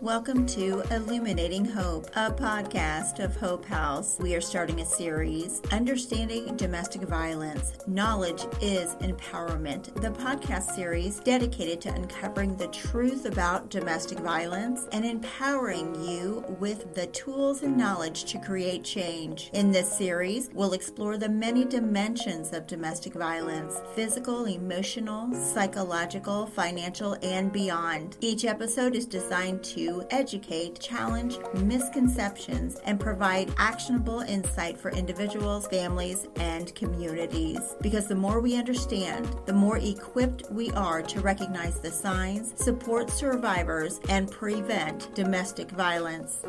Welcome to Illuminating Hope, a podcast of Hope House. We are starting a series, Understanding Domestic Violence. Knowledge is Empowerment. The podcast series dedicated to uncovering the truth about domestic violence and empowering you with the tools and knowledge to create change. In this series, we'll explore the many dimensions of domestic violence: physical, emotional, psychological, financial, and beyond. Each episode is designed to educate, challenge misconceptions, and provide actionable insight for individuals, families, and communities. Because the more we understand, the more equipped we are to recognize the signs, support survivors, and prevent domestic violence.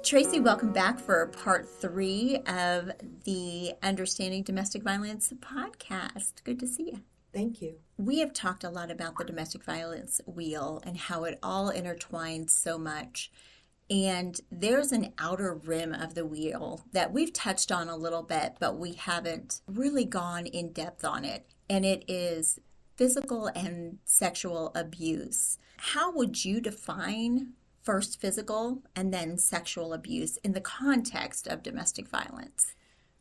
Tracey, welcome back for part 3 of the Understanding Domestic Violence podcast. Good to see you. Thank you. We have talked a lot about the domestic violence wheel and how it all intertwines so much. And there's an outer rim of the wheel that we've touched on a little bit, but we haven't really gone in depth on it. And it is physical and sexual abuse. How would you define first physical and then sexual abuse in the context of domestic violence?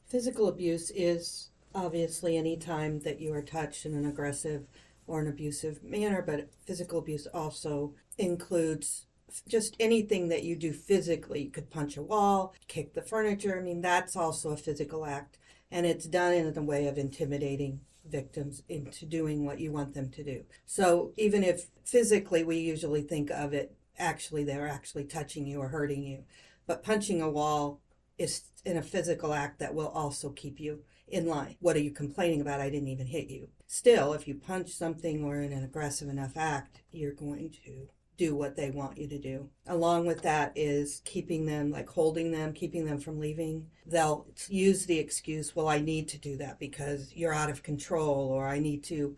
Physical abuse is obviously any time that you are touched in an aggressive or an abusive manner, but physical abuse also includes just anything that you do physically. You could punch a wall, kick the furniture. I mean, that's also a physical act, and it's done in a way of intimidating victims into doing what you want them to do. So even if physically we usually think of it, actually they're actually touching you or hurting you, but punching a wall is in a physical act that will also keep you in line. What are you complaining about? I didn't even hit you. Still, if you punch something or in an aggressive enough act, you're going to do what they want you to do. Along with that is keeping them, like holding them, keeping them from leaving. They'll use the excuse, well, I need to do that because you're out of control, or I need to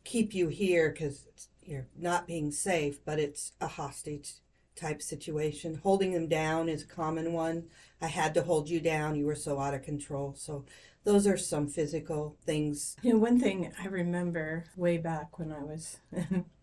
keep you here because you're not being safe, but it's a hostage type situation. Holding them down is a common one. I had to hold you down. You were so out of control. So those are some physical things. You know, one thing I remember way back when I was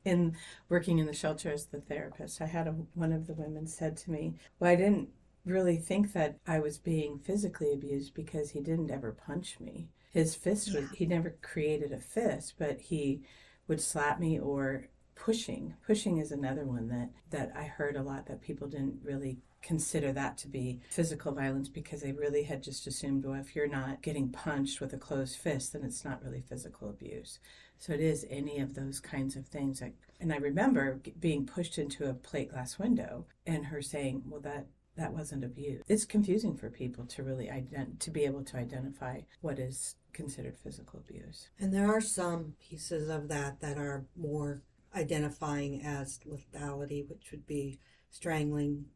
in working in the shelter as the therapist, I had one of the women said to me, well, I didn't really think that I was being physically abused because he didn't ever punch me. His fist was, he never created a fist, but he would slap me, or pushing. Pushing is another one that I heard a lot, that people didn't really consider that to be physical violence because they really had just assumed, well, if you're not getting punched with a closed fist, then it's not really physical abuse. So it is any of those kinds of things. And I remember being pushed into a plate glass window and her saying, well, that wasn't abuse. It's confusing for people to really to be able to identify what is considered physical abuse. And there are some pieces of that are more identifying as lethality, which would be strangling.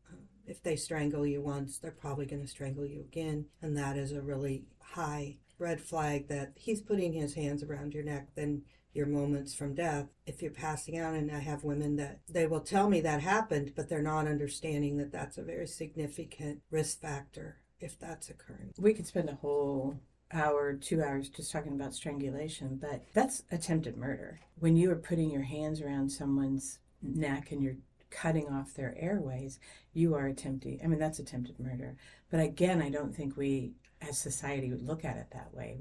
If they strangle you once, they're probably going to strangle you again. And that is a really high red flag that he's putting his hands around your neck, then you're moments from death. If you're passing out, and I have women that they will tell me that happened, but they're not understanding that that's a very significant risk factor if that's occurring. We could spend a whole hour, 2 hours just talking about strangulation, but that's attempted murder. When you are putting your hands around someone's neck and you're cutting off their airways, you are attempting, that's attempted murder. But again, I don't think we as society would look at it that way.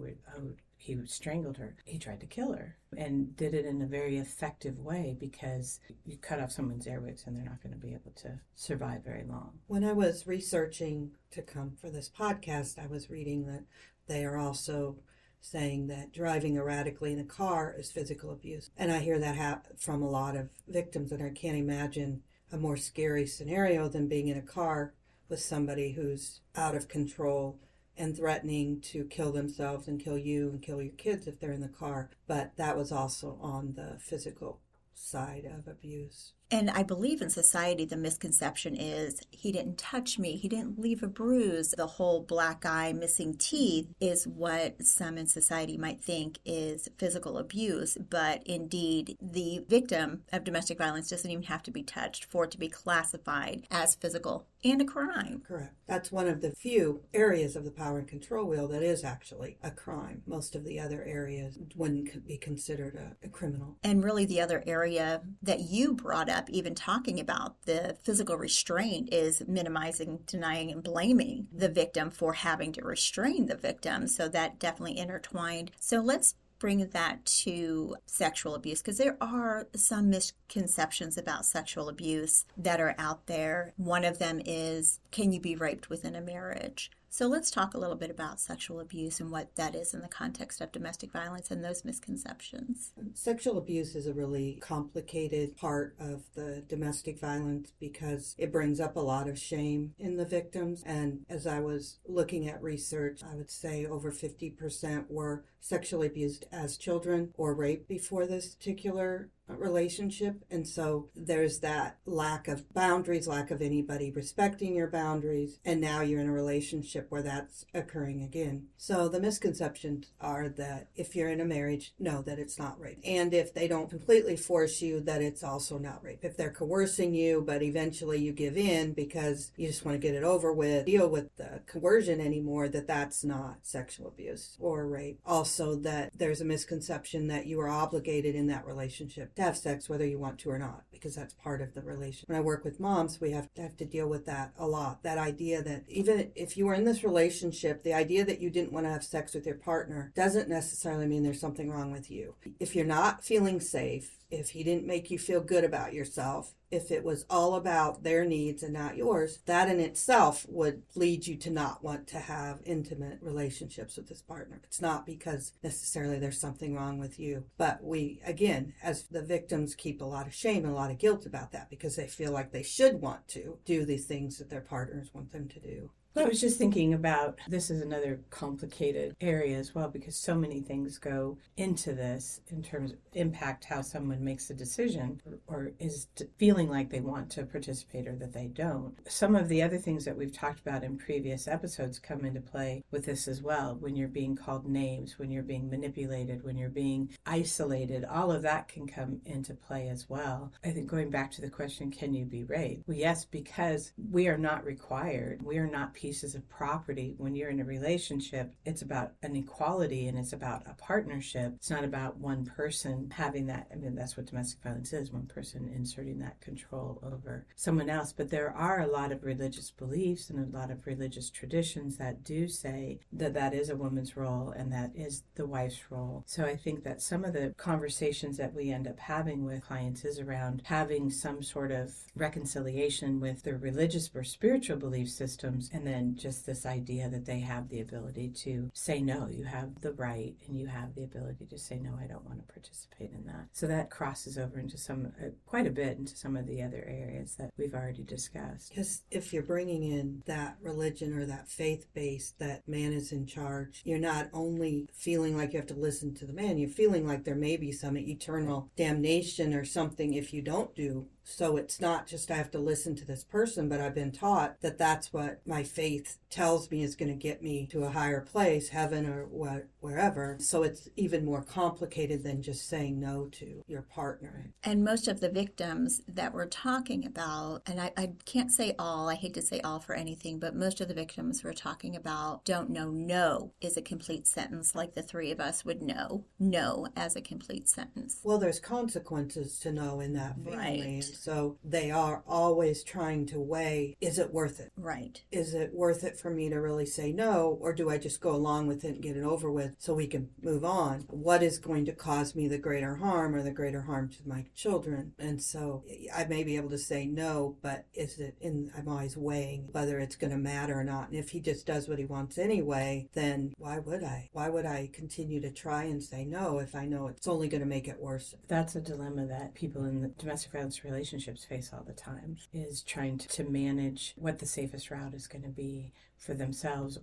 He strangled her. He tried to kill her and did it in a very effective way, because you cut off someone's airways and they're not going to be able to survive very long. When I was researching to come for this podcast, I was reading that they are also saying that driving erratically in a car is physical abuse. And I hear that from a lot of victims, and I can't imagine a more scary scenario than being in a car with somebody who's out of control and threatening to kill themselves and kill you and kill your kids if they're in the car. But that was also on the physical side of abuse. And I believe in society, the misconception is he didn't touch me, he didn't leave a bruise. The whole black eye, missing teeth is what some in society might think is physical abuse. But indeed, the victim of domestic violence doesn't even have to be touched for it to be classified as physical and a crime. Correct. That's one of the few areas of the power and control wheel that is actually a crime. Most of the other areas wouldn't be considered a criminal. And really the other area that you brought up, even talking about the physical restraint, is minimizing, denying, and blaming the victim for having to restrain the victim. So that definitely intertwined. So let's bring that to sexual abuse, because there are some misconceptions about sexual abuse that are out there. One of them is, can you be raped within a marriage? So let's talk a little bit about sexual abuse and what that is in the context of domestic violence and those misconceptions. Sexual abuse is a really complicated part of the domestic violence because it brings up a lot of shame in the victims. And as I was looking at research, I would say over 50% were sexually abused as children or raped before this particular relationship. And so there's that lack of boundaries, lack of anybody respecting your boundaries, and now you're in a relationship where that's occurring again. So the misconceptions are that if you're in a marriage, know that it's not rape. And if they don't completely force you, that it's also not rape. If they're coercing you, but eventually you give in because you just want to get it over with, deal with the coercion anymore, that's not sexual abuse or rape. Also, that there's a misconception that you are obligated in that relationship to have sex whether you want to or not, because that's part of the relation. When I work with moms, we have to deal with that a lot. That idea that even if you were in this relationship, the idea that you didn't want to have sex with your partner doesn't necessarily mean there's something wrong with you. If you're not feeling safe, if he didn't make you feel good about yourself, if it was all about their needs and not yours, that in itself would lead you to not want to have intimate relationships with this partner. It's not because necessarily there's something wrong with you. But we, again, as the victims, keep a lot of shame and a lot of guilt about that because they feel like they should want to do these things that their partners want them to do. I was just thinking about, this is another complicated area as well, because so many things go into this in terms of impact how someone makes a decision or is feeling like they want to participate or that they don't. Some of the other things that we've talked about in previous episodes come into play with this as well. When you're being called names, when you're being manipulated, when you're being isolated, all of that can come into play as well. I think going back to the question, can you be raped? Well, yes, because we are not required. We are not pieces of property. When you're in a relationship, it's about an equality and it's about a partnership. It's not about one person having that. I mean, that's what domestic violence is, one person inserting that control over someone else. But there are a lot of religious beliefs and a lot of religious traditions that do say that that is a woman's role and that is the wife's role. So I think that some of the conversations that we end up having with clients is around having some sort of reconciliation with their religious or spiritual belief systems, and then just this idea that they have the ability to say no. You have the right and you have the ability to say no, I don't want to participate in that. So that crosses over into some quite a bit into some of the other areas that we've already discussed. Because if you're bringing in that religion or that faith base that man is in charge, you're not only feeling like you have to listen to the man, you're feeling like there may be some eternal damnation or something if you don't do. So it's not just I have to listen to this person, but I've been taught that that's what my faith tells me is going to get me to a higher place, heaven or wherever. So it's even more complicated than just saying no to your partner. And most of the victims that we're talking about, and I can't say all, I hate to say all for anything, but most of the victims we're talking about don't know no is a complete sentence like the three of us would know no as a complete sentence. Well, there's consequences to no in that family. Right. So they are always trying to weigh, is it worth it? Right. Is it worth it for me to really say no, or do I just go along with it and get it over with so we can move on? What is going to cause me the greater harm or the greater harm to my children? And so I may be able to say no, but I'm always weighing whether it's going to matter or not. And if he just does what he wants anyway, then why would I? Why would I continue to try and say no if I know it's only going to make it worse? That's a dilemma that people in the domestic violence relationship relationships face all the time, is trying to manage what the safest route is going to be for themselves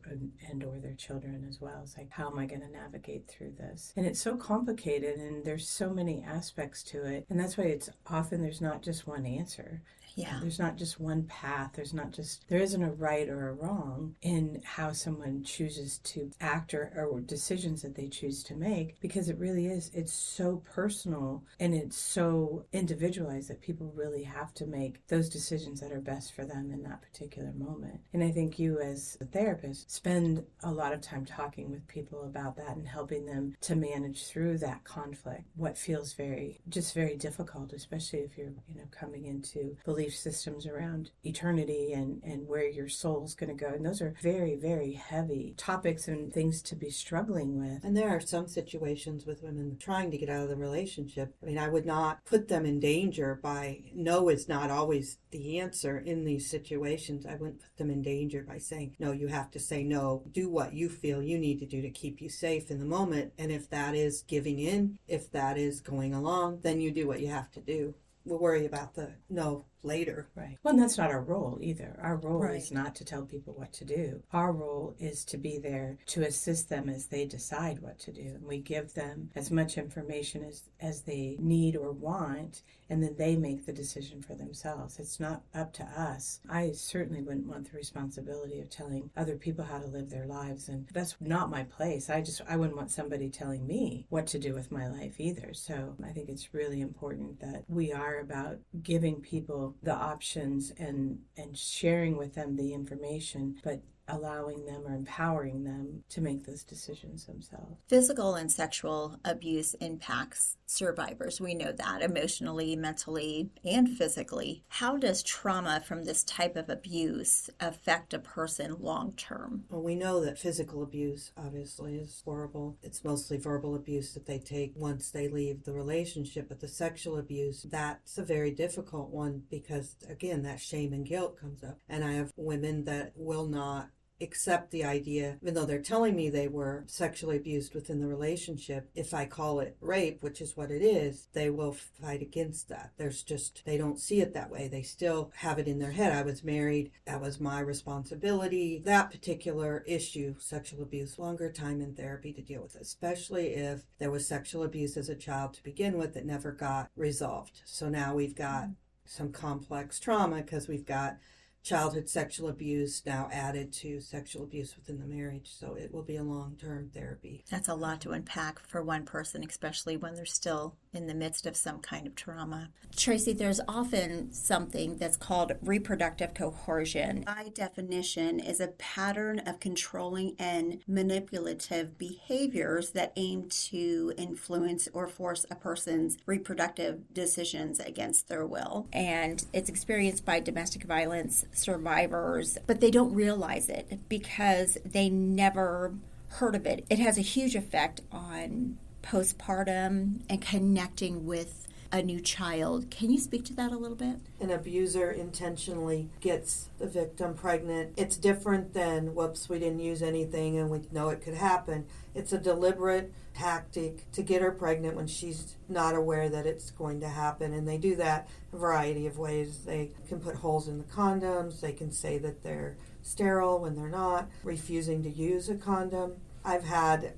and or their children as well. It's like, how am I going to navigate through this? And it's so complicated, and there's so many aspects to it. And that's why it's often there's not just one answer. Yeah. There's not just one path. There isn't a right or a wrong in how someone chooses to act or decisions that they choose to make, because it really is. It's so personal and it's so individualized that people really have to make those decisions that are best for them in that particular moment. And I think you as a therapist spend a lot of time talking with people about that and helping them to manage through that conflict, what feels very difficult, especially if you're, coming into belief systems around eternity and where your soul's going to go. And those are very, very heavy topics and things to be struggling with. And there are some situations with women trying to get out of the relationship. I mean, I would not put them in danger by, no is not always the answer in these situations. I wouldn't put them in danger by saying, no, you have to say no, do what you feel you need to do to keep you safe in the moment. And if that is giving in, if that is going along, then you do what you have to do. We'll worry about the no later. Right. Well, and that's not our role either. Our role Right. is not to tell people what to do. Our role is to be there to assist them as they decide what to do. And we give them as much information as they need or want, and then they make the decision for themselves. It's not up to us. I certainly wouldn't want the responsibility of telling other people how to live their lives, and that's not my place. I wouldn't want somebody telling me what to do with my life either. So I think it's really important that we are about giving people the options and sharing with them the information, but allowing them or empowering them to make those decisions themselves. Physical and sexual abuse impacts survivors. We know that emotionally, mentally, and physically. How does trauma from this type of abuse affect a person long term? Well, we know that physical abuse obviously is horrible. It's mostly verbal abuse that they take once they leave the relationship, but the sexual abuse, that's a very difficult one because, again, that shame and guilt comes up. And I have women that will not accept the idea, even though they're telling me they were sexually abused within the relationship, if I call it rape, which is what it is, they will fight against that. They don't see it that way. They still have it in their head. I was married. That was my responsibility. That particular issue, sexual abuse, longer time in therapy to deal with, especially if there was sexual abuse as a child to begin with that never got resolved. So now we've got some complex trauma because we've got childhood sexual abuse now added to sexual abuse within the marriage. So it will be a long-term therapy. That's a lot to unpack for one person, especially when they're still in the midst of some kind of trauma. Tracey, there's often something that's called reproductive coercion. By definition, is a pattern of controlling and manipulative behaviors that aim to influence or force a person's reproductive decisions against their will. And it's experienced by domestic violence survivors, but they don't realize it because they never heard of it. It has a huge effect on postpartum and connecting with a new child. Can you speak to that a little bit? An abuser intentionally gets the victim pregnant. It's different than, whoops, we didn't use anything and we know it could happen. It's a deliberate tactic to get her pregnant when she's not aware that it's going to happen. And they do that a variety of ways. They can put holes in the condoms. They can say that they're sterile when they're not, refusing to use a condom. I've had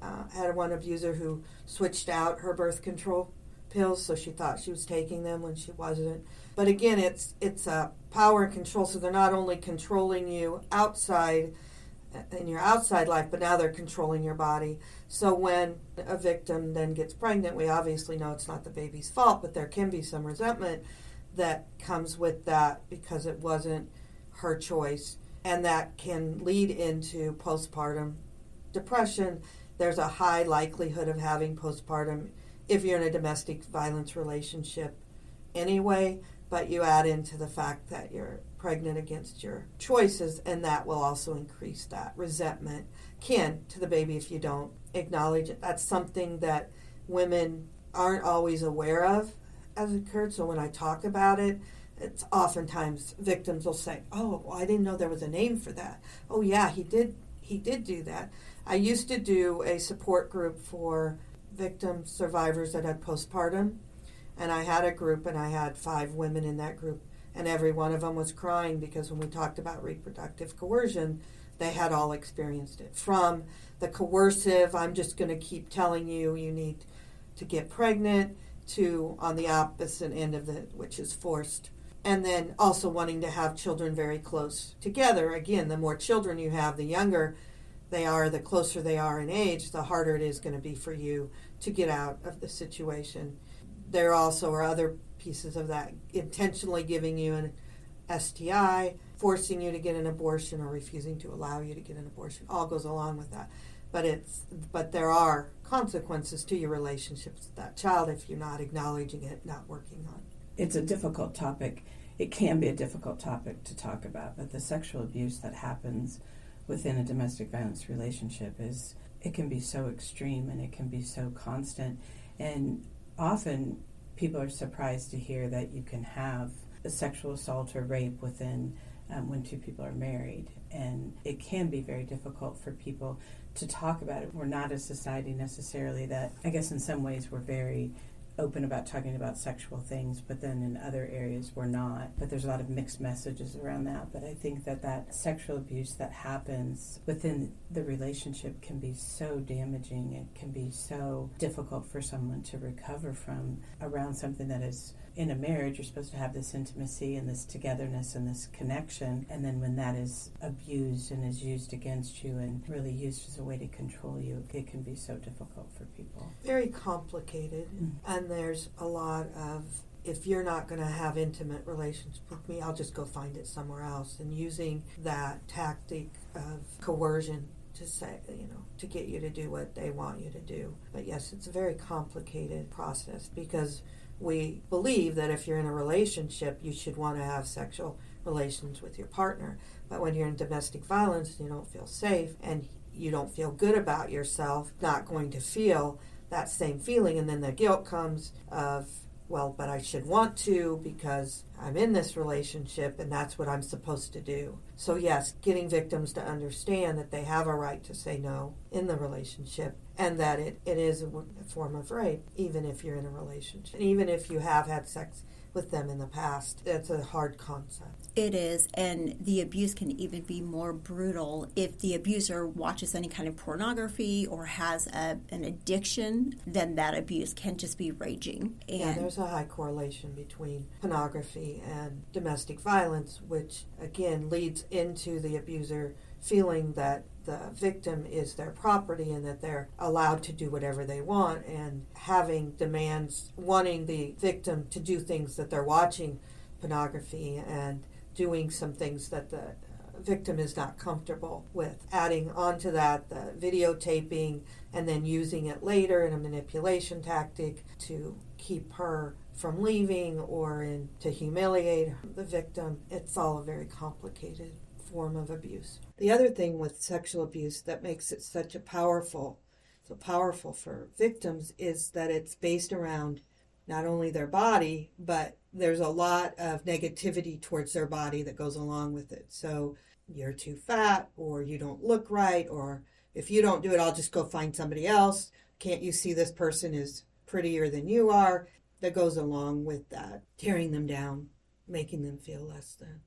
one abuser who switched out her birth control pills, so she thought she was taking them when she wasn't. But again, it's a power and control, so they're not only controlling you outside in your outside life, but now they're controlling your body. So when a victim then gets pregnant, we obviously know it's not the baby's fault, but there can be some resentment that comes with that because it wasn't her choice, and that can lead into postpartum depression. There's a high likelihood of having postpartum if you're in a domestic violence relationship anyway, but you add into the fact that you're pregnant against your choices, and that will also increase that resentment to the baby if you don't acknowledge it. That's something that women aren't always aware of as it occurred. So when I talk about it, it's oftentimes victims will say, oh, well, I didn't know there was a name for that. Oh yeah, he did do that. I used to do a support group for victim survivors that had postpartum, And I had a group, and I had 5 women in that group, and every one of them was crying because when we talked about reproductive coercion, they had all experienced it. From the coercive, I'm just going to keep telling you, you need to get pregnant, to on the opposite end of it, which is forced. And then also wanting to have children very close together. Again, the more children you have, the younger they are, the closer they are in age, the harder it is going to be for you to get out of the situation. There also are other pieces of that, intentionally giving you an STI, forcing you to get an abortion, or refusing to allow you to get an abortion. All goes along with that. But there are consequences to your relationships with that child if you're not acknowledging it, not working on it. It's a difficult topic. It can be a difficult topic to talk about, but the sexual abuse that happens within a domestic violence relationship it can be so extreme and it can be so constant. And often people are surprised to hear that you can have a sexual assault or rape within when 2 people are married. And it can be very difficult for people to talk about it. We're not a society necessarily that, I guess in some ways we're very open about talking about sexual things, but then in other areas we're not. But there's a lot of mixed messages around that. But I think that sexual abuse that happens within the relationship can be so damaging. It can be so difficult for someone to recover from around something that is, in a marriage, you're supposed to have this intimacy and this togetherness and this connection. And then when that is abused and is used against you and really used as a way to control you, it can be so difficult for people. Very complicated. And there's a lot of, if you're not going to have intimate relations with me, I'll just go find it somewhere else. And using that tactic of coercion to say, to get you to do what they want you to do. But yes, it's a very complicated process because we believe that if you're in a relationship, you should want to have sexual relations with your partner. But when you're in domestic violence, you don't feel safe and you don't feel good about yourself, not going to feel that same feeling. And then the guilt comes of, well, but I should want to because I'm in this relationship and that's what I'm supposed to do. So yes, getting victims to understand that they have a right to say no in the relationship and that it is a form of rape, even if you're in a relationship. And even if you have had sex with them in the past, it's a hard concept. It is, and the abuse can even be more brutal if the abuser watches any kind of pornography or has an addiction. Then that abuse can just be raging. And there's a high correlation between pornography and domestic violence, which again leads into the abuser feeling that the victim is their property and that they're allowed to do whatever they want, and having demands, wanting the victim to do things that they're watching pornography and doing some things that the victim is not comfortable with. Adding onto that the videotaping and then using it later in a manipulation tactic to keep her from leaving or to humiliate the victim. It's all a very complicated form of abuse. The other thing with sexual abuse that makes it so powerful for victims is that it's based around not only their body, but there's a lot of negativity towards their body that goes along with it. So you're too fat, or you don't look right, or if you don't do it, I'll just go find somebody else. Can't you see this person is prettier than you are? That goes along with that, tearing them down, making them feel less than.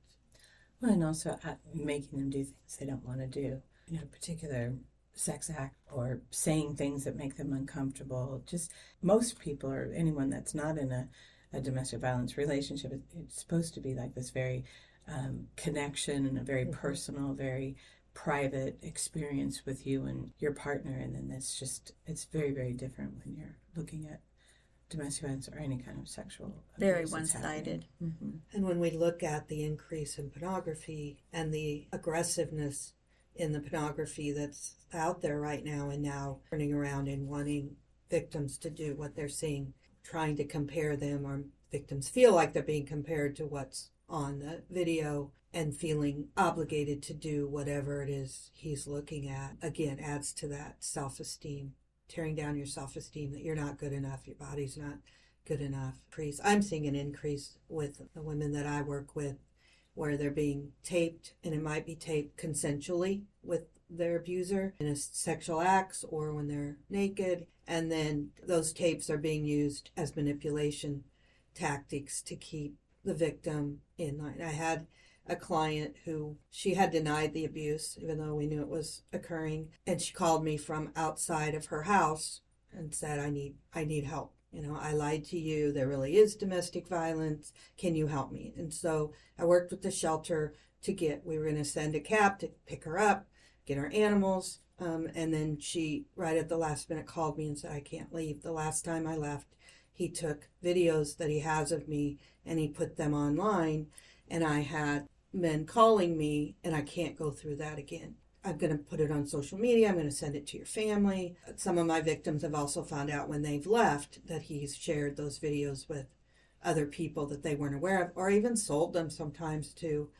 Well, and also making them do things they don't want to do. A particular sex act or saying things that make them uncomfortable. Just most people, or anyone that's not in a domestic violence relationship, it's supposed to be like this very connection and a very personal, very private experience with you and your partner. And then it's very, very different when you're looking at domestic violence or any kind of sexual abuse. Very one-sided. Mm-hmm. And when we look at the increase in pornography and the aggressiveness in the pornography that's out there right now, and now turning around and wanting victims to do what they're seeing, trying to compare them, or victims feel like they're being compared to what's on the video and feeling obligated to do whatever it is he's looking at, again, adds to that self-esteem. Tearing down your self-esteem, that you're not good enough, your body's not good enough. I'm seeing an increase with the women that I work with where they're being taped, and it might be taped consensually with their abuser in a sexual acts or when they're naked, and then those tapes are being used as manipulation tactics to keep the victim in line. I had a client who she had denied the abuse, even though we knew it was occurring. And she called me from outside of her house and said, I need help. I lied to you. There really is domestic violence. Can you help me? And so I worked with the shelter we were going to send a cab to pick her up, get her animals. And then she, right at the last minute, called me and said, I can't leave. The last time I left, he took videos that he has of me and he put them online. And I had men calling me, and I can't go through that again. I'm going to put it on social media. I'm going to send it to your family. Some of my victims have also found out when they've left that he's shared those videos with other people that they weren't aware of, or even sold them sometimes to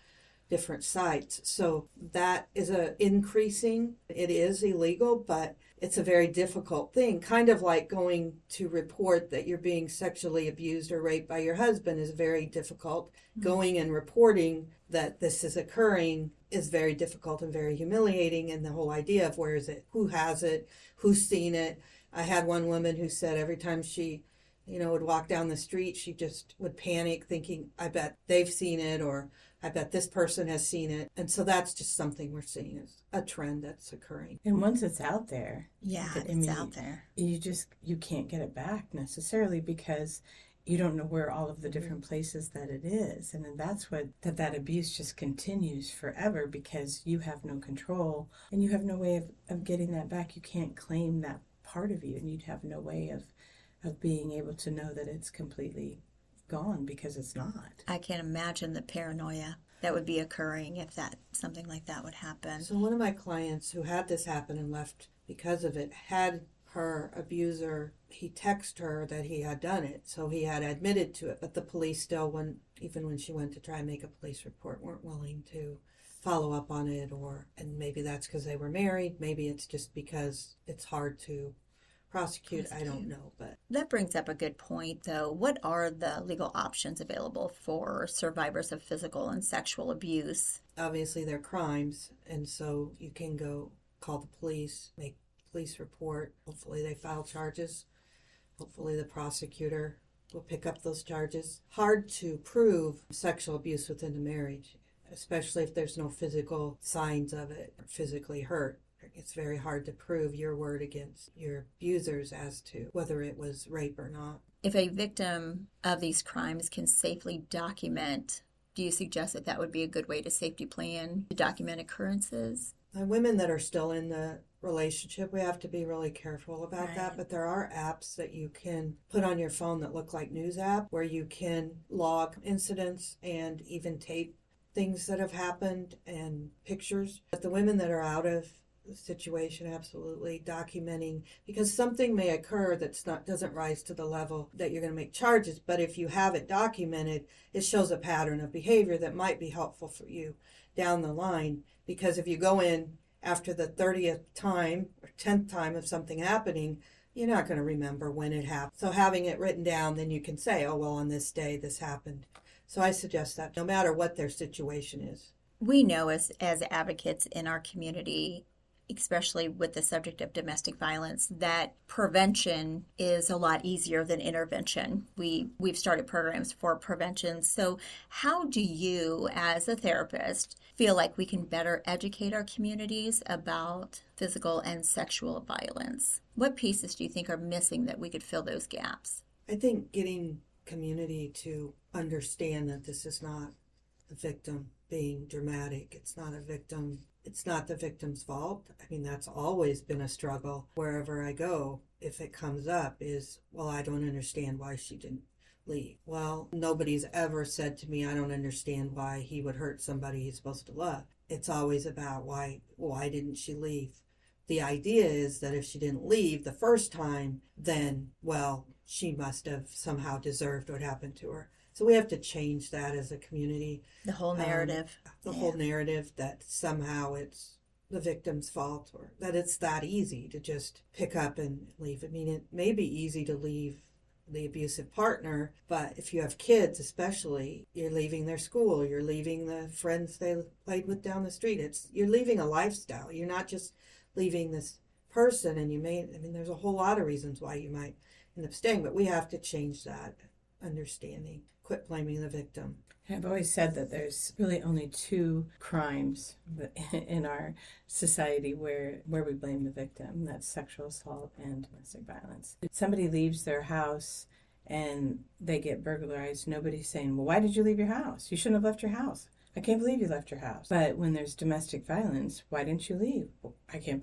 different sites. So that is increasing. It is illegal, but it's a very difficult thing. Kind of like going to report that you're being sexually abused or raped by your husband is very difficult. Mm-hmm. Going and reporting that this is occurring is very difficult and very humiliating. And the whole idea of where is it, who has it, who's seen it. I had one woman who said every time she would walk down the street, she just would panic thinking, I bet they've seen it, or I bet this person has seen it. And so that's just something we're seeing as a trend that's occurring. And once it's out there. Yeah, it's out there. You can't get it back necessarily because you don't know where all of the different places that it is. And then that's what, that abuse just continues forever because you have no control and you have no way of getting that back. You can't claim that part of you, and you'd have no way of being able to know that it's completely gone because it's not. I can't imagine the paranoia that would be occurring if something like that would happen. So one of my clients who had this happen and left because of it had her abuser, he texted her that he had done it, so he had admitted to it, but the police still, even when she went to try and make a police report, weren't willing to follow up on it, and maybe that's because they were married, maybe it's just because it's hard to prosecute. I don't know, but that brings up a good point, though. What are the legal options available for survivors of physical and sexual abuse? Obviously, they're crimes, and so you can go call the police, make a police report. Hopefully, they file charges. Hopefully, the prosecutor will pick up those charges. Hard to prove sexual abuse within the marriage, especially if there's no physical signs of it or physically hurt. It's very hard to prove your word against your abusers as to whether it was rape or not. If a victim of these crimes can safely document, do you suggest that would be a good way to safety plan to document occurrences? Women that are still in the relationship, we have to be really careful about that, but there are apps that you can put on your phone that look like news app where you can log incidents and even tape things that have happened and pictures. But the women that are out of the situation, absolutely documenting, because something may occur doesn't rise to the level that you're going to make charges, but if you have it documented, it shows a pattern of behavior that might be helpful for you down the line. Because if you go in after the 30th time or 10th time of something happening, you're not going to remember when it happened. So having it written down, then you can say, oh, well, on this day this happened. So I suggest that no matter what their situation is. We know as advocates in our community, especially with the subject of domestic violence, that prevention is a lot easier than intervention. We've started programs for prevention. So how do you, as a therapist, feel like we can better educate our communities about physical and sexual violence? What pieces do you think are missing that we could fill those gaps? I think getting community to understand that this is not the victim being dramatic. It's not the victim's fault. I mean, that's always been a struggle. Wherever I go, if it comes up is, well, I don't understand why she didn't leave. Well, nobody's ever said to me, I don't understand why he would hurt somebody he's supposed to love. It's always about why didn't she leave? The idea is that if she didn't leave the first time, then, well, she must have somehow deserved what happened to her. So we have to change that as a community. The whole narrative. Whole narrative that somehow it's the victim's fault or that it's that easy to just pick up and leave. I mean, it may be easy to leave the abusive partner, but if you have kids especially, you're leaving their school, you're leaving the friends they played with down the street. You're leaving a lifestyle. You're not just leaving this person, and there's a whole lot of reasons why you might end up staying, but we have to change that understanding. Quit blaming the victim. I've always said that there's really only two crimes in our society where we blame the victim. That's sexual assault and domestic violence. If somebody leaves their house and they get burglarized, nobody's saying, well, why did you leave your house? You shouldn't have left your house. I can't believe you left your house. But when there's domestic violence, why didn't you leave? Well,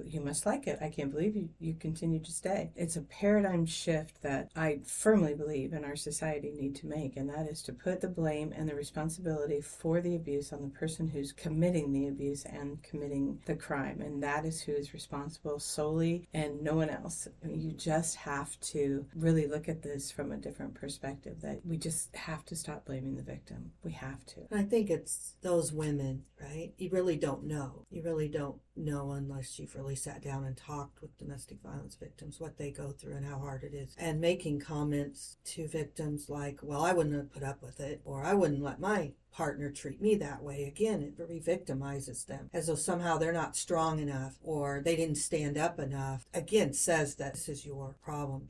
you must like it. I can't believe you continue to stay. It's a paradigm shift that I firmly believe in our society need to make, and that is to put the blame and the responsibility for the abuse on the person who's committing the abuse and committing the crime. And that is who is responsible solely and no one else. You just have to really look at this from a different perspective, that we just have to stop blaming the victim. We have to. I think it's those women, right? You really don't know. You really don't know unless you've really sat down and talked with domestic violence victims, what they go through and how hard it is. And making comments to victims like, well, I wouldn't have put up with it, or I wouldn't let my partner treat me that way. Again, it re-victimizes them as though somehow they're not strong enough or they didn't stand up enough. Again, says that this is your problem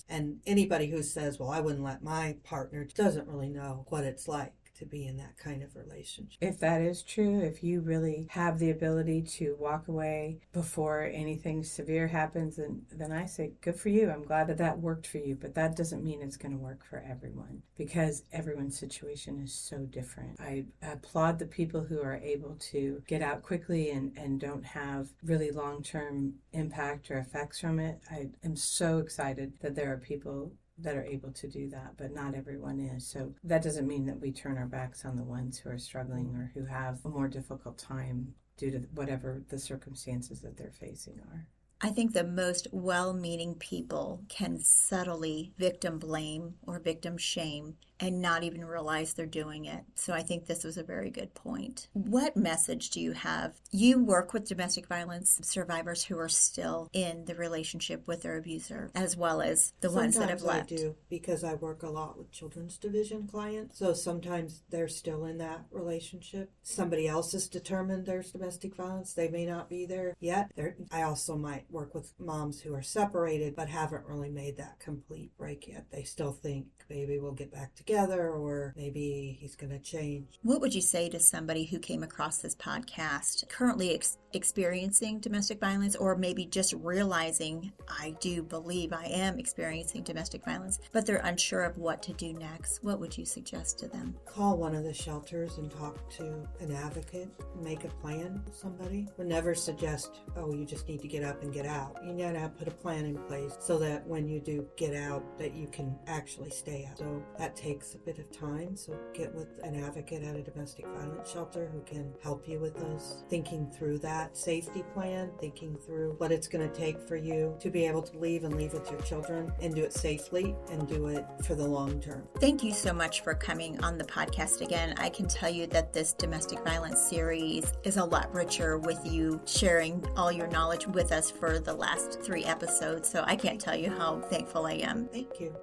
and anybody who says, well, I wouldn't let my partner, doesn't really know what it's like to be in that kind of relationship. If that is true, if you really have the ability to walk away before anything severe happens, then I say, good for you. I'm glad that worked for you. But that doesn't mean it's going to work for everyone, because everyone's situation is so different. I applaud the people who are able to get out quickly and don't have really long-term impact or effects from it. I am so excited that there are people that are able to do that, but not everyone is. So that doesn't mean that we turn our backs on the ones who are struggling or who have a more difficult time due to whatever the circumstances that they're facing are. I think the most well-meaning people can subtly victim blame or victim shame and not even realize they're doing it. So I think this was a very good point. What message do you have? You work with domestic violence survivors who are still in the relationship with their abuser, as well as the ones that have left. I do, because I work a lot with children's division clients. So sometimes they're still in that relationship. Somebody else has determined there's domestic violence. They may not be there yet. I also might work with moms who are separated but haven't really made that complete break yet. They still think maybe we'll get back together, or maybe he's going to change. What would you say to somebody who came across this podcast currently experiencing domestic violence, or maybe just realizing, I do believe I am experiencing domestic violence, but they're unsure of what to do next? What would you suggest to them? Call one of the shelters and talk to an advocate. Make a plan with somebody. Would never suggest, oh, you just need to get up and get out. You gotta put a plan in place so that when you do get out, that you can actually stay out. So that takes a bit of time. So get with an advocate at a domestic violence shelter who can help you with those. Thinking through that safety plan, thinking through what it's going to take for you to be able to leave with your children and do it safely and do it for the long term. Thank you so much for coming on the podcast again. I can tell you that this domestic violence series is a lot richer with you sharing all your knowledge with us for the last 3 episodes. So I can't tell you how thankful I am. Thank you.